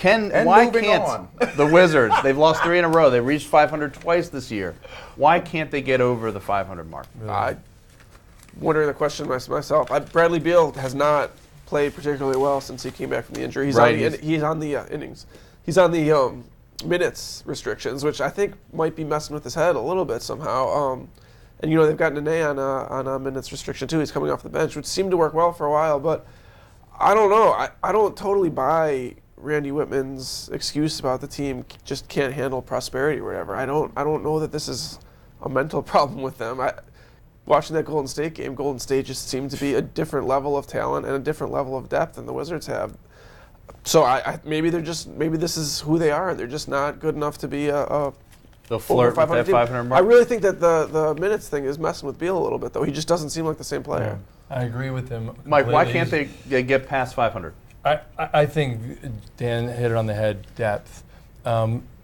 Why can't the Wizards? They've lost 3 in a row. They reached 500 twice this year. Why can't they get over the 500 mark? I wondering the question myself. Bradley Beal has not played particularly well since he came back from the injury. He's on the innings. He's on the minutes restrictions, which I think might be messing with his head a little bit somehow. And they've got Nene on a minutes restriction too. He's coming off the bench, which seemed to work well for a while, but I don't know. I don't totally buy Randy Whitman's excuse about the team just can't handle prosperity or whatever. I don't know that this is a mental problem with them. Watching that Golden State game, Golden State just seemed to be a different level of talent and a different level of depth than the Wizards have. So maybe this is who they are. They're just not good enough to be They'll flirt with that 500 mark. I really think that the minutes thing is messing with Beal a little bit, though. He just doesn't seem like the same player. Yeah, I agree with him completely. Mike, why can't they get past 500? I think Dan hit it on the head, depth.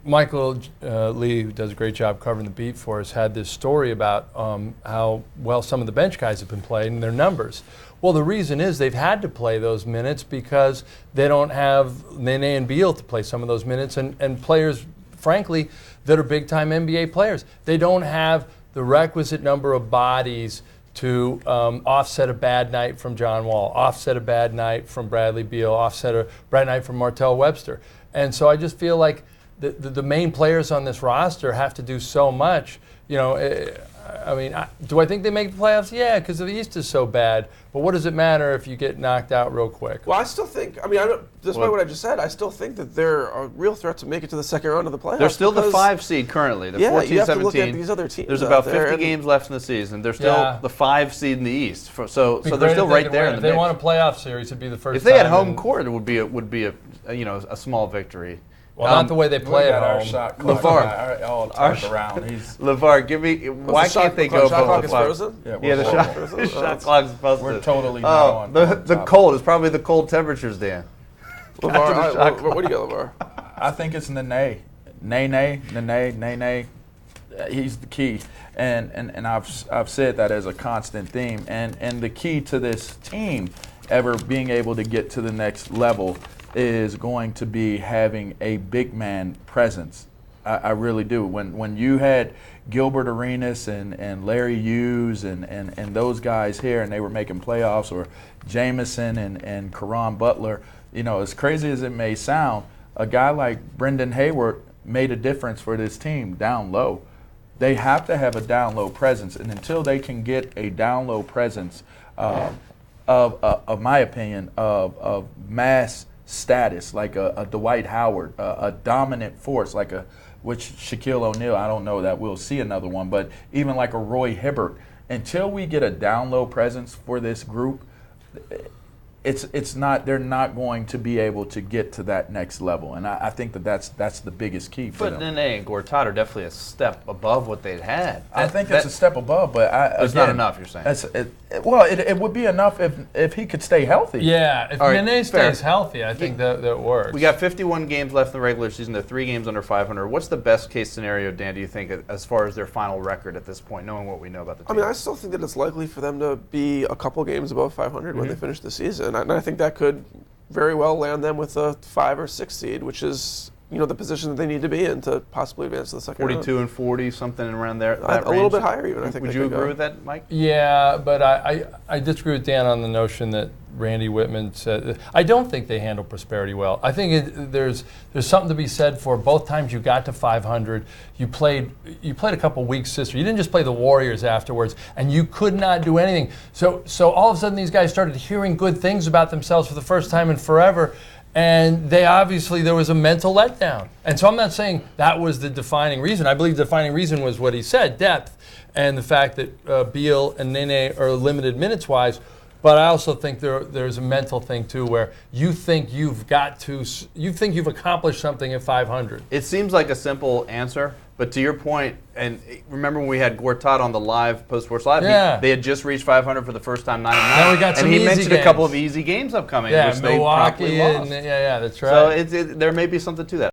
Michael Lee, who does a great job covering the beat for us, had this story about how well some of the bench guys have been playing and their numbers. Well, the reason is they've had to play those minutes because they don't have Nene and Beal to play some of those minutes, and players, frankly, that are big-time NBA players. They don't have the requisite number of bodies to offset a bad night from John Wall, offset a bad night from Bradley Beal, offset a bad night from Martell Webster. And so I just feel like the main players on this roster have to do so much. Do I think they make the playoffs? Yeah, because the East is so bad. But what does it matter if you get knocked out real quick? Well, I still think, despite what I just said, I still think that they're a real threat to make it to the second round of the playoffs. They're still the 5 seed currently. They're 14, you have 17. to look at these other teams. There's about 50 games left in the season. They're still the 5 seed in the East. So they're still right there in the If mix. they won a playoff series, it'd be the first If they time had home court, it would be a small victory. Well, not the way they play at home. LeVar, all around. LeVar, give me. Why can't they go shot above the clock is frozen? Yeah, the shot clock is frozen. We're totally not on. The cold is probably the cold temperatures, Dan. LeVar, what do you got, LeVar? I think it's Nene. Nene. He's the key, and I've said that as a constant theme. And the key to this team ever being able to get to the next level is going to be having a big man presence. I really do. When you had Gilbert Arenas and Larry Hughes and those guys here and they were making playoffs, or Jameson and Caron Butler, as crazy as it may sound, a guy like Brendan Hayward made a difference for this team down low. They have to have a down low presence, and until they can get a down low presence of my opinion, of mass status, like a Dwight Howard, a dominant force, which Shaquille O'Neal, I don't know that we'll see another one, but even like a Roy Hibbert, until we get a down low presence for this group, they're not going to be able to get to that next level, and I think that's the biggest key for them. But Nene and Gortat are definitely a step above what they'd had. I think it's a step above, but it's not enough. You're saying? It would be enough if he could stay healthy. Yeah, if Nene stays healthy, I think that works. We got 51 games left in the regular season. They're 3 games under 500. What's the best case scenario, Dan? Do you think, as far as their final record at this point, knowing what we know about the team? I still think that it's likely for them to be a couple games above 500 when they finish the season. And I think that could very well land them with a 5 or 6 seed, which is the position that they need to be in to possibly advance to the second 42 round. and 40, something around there. A little bit higher even, I think. Would you agree with that, Mike? Yeah, but I disagree with Dan on the notion that Randy Whitman said. I don't think they handle prosperity well. I think there's something to be said for both times you got to 500. You played a couple weeks sister. You didn't just play the Warriors afterwards, and you could not do anything. So all of a sudden these guys started hearing good things about themselves for the first time in forever. And there was a mental letdown. And so I'm not saying that was the defining reason. I believe the defining reason was what he said, depth, and the fact that Beal and Nene are limited minutes-wise. But I also think there's a mental thing, too, where you think you've accomplished something at 500. It seems like a simple answer, but to your point, and remember when we had Gortat on the live Post-Sports Live, they had just reached 500 for the first time, 9-9. Now we got some and he easy mentioned games. a couple of easy games upcoming, which Milwaukee they promptly lost. that's right. So there may be something to that.